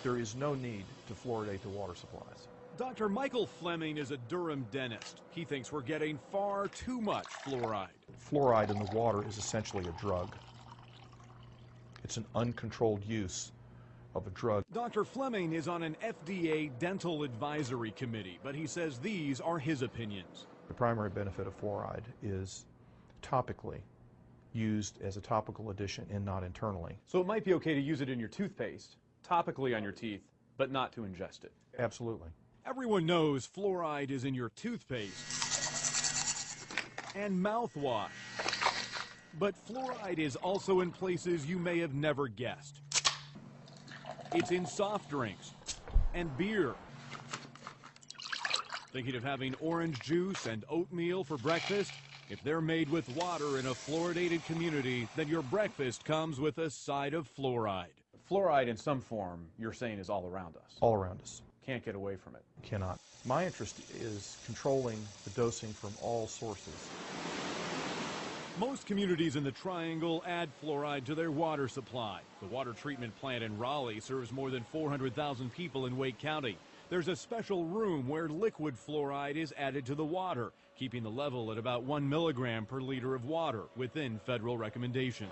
There is no need to fluoridate the water supplies. Dr. Michael Fleming is a Durham dentist. He thinks we're getting far too much fluoride. Fluoride in the water is essentially a drug. It's an uncontrolled use of a drug. Dr. Fleming is on an FDA dental advisory committee, but he says these are his opinions. The primary benefit of fluoride is topically used as a topical addition and not internally. So it might be okay to use it in your toothpaste, topically on your teeth, but not to ingest it. Absolutely. Everyone knows fluoride is in your toothpaste and mouthwash. But fluoride is also in places you may have never guessed. It's in soft drinks and beer. Thinking of having orange juice and oatmeal for breakfast? If they're made with water in a fluoridated community, then your breakfast comes with a side of fluoride. Fluoride in some form, you're saying, is all around us. All around us. Can't get away from it. Cannot. My interest is controlling the dosing from all sources. Most communities in the Triangle add fluoride to their water supply. The water treatment plant in Raleigh serves more than 400,000 people in Wake County. There's a special room where liquid fluoride is added to the water, keeping the level at about 1 milligram per liter of water within federal recommendations.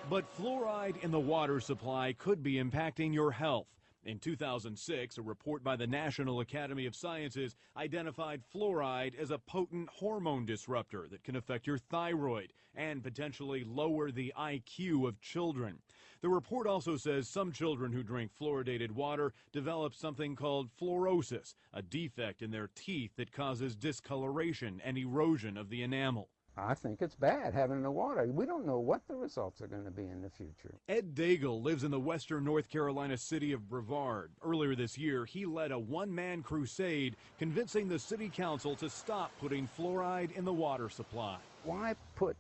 But fluoride in the water supply could be impacting your health. In 2006, a report by the National Academy of Sciences identified fluoride as a potent hormone disruptor that can affect your thyroid and potentially lower the IQ of children. The report also says some children who drink fluoridated water develop something called fluorosis, a defect in their teeth that causes discoloration and erosion of the enamel. I think it's bad having the water. We don't know what the results are going to be in the future. Ed Daigle lives in the western North Carolina city of Brevard. Earlier this year, he led a one-man crusade convincing the city council to stop putting fluoride in the water supply. Why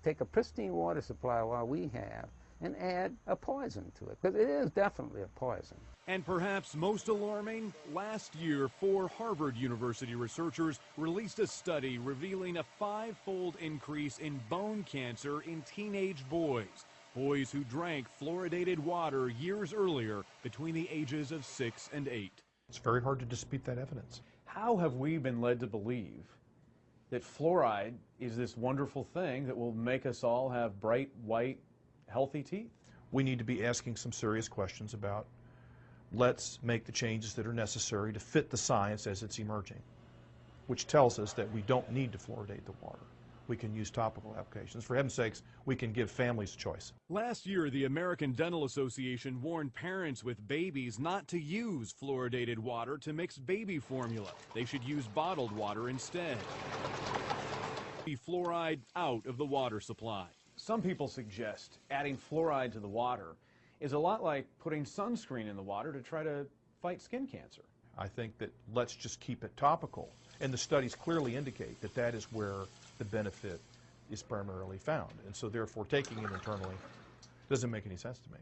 take a pristine water supply while we have and add a poison to it? Because it is definitely a poison. And perhaps most alarming, last year, 4 Harvard University researchers released a study revealing a 5-fold increase in bone cancer in teenage boys who drank fluoridated water years earlier between the ages of 6 and 8. It's very hard to dispute that evidence. How have we been led to believe that fluoride is this wonderful thing that will make us all have bright, white, healthy teeth? We need to be asking some serious questions about, let's make the changes that are necessary to fit the science as it's emerging, which tells us that we don't need to fluoridate the water. We can use topical applications. For heaven's sakes, we can give families a choice. Last year, the American Dental Association warned parents with babies not to use fluoridated water to mix baby formula. They should use bottled water instead. Fluoride out of the water supply. Some people suggest adding fluoride to the water is a lot like putting sunscreen in the water to try to fight skin cancer. I think that let's just keep it topical. And the studies clearly indicate that that is where the benefit is primarily found. And so therefore taking it internally doesn't make any sense to me.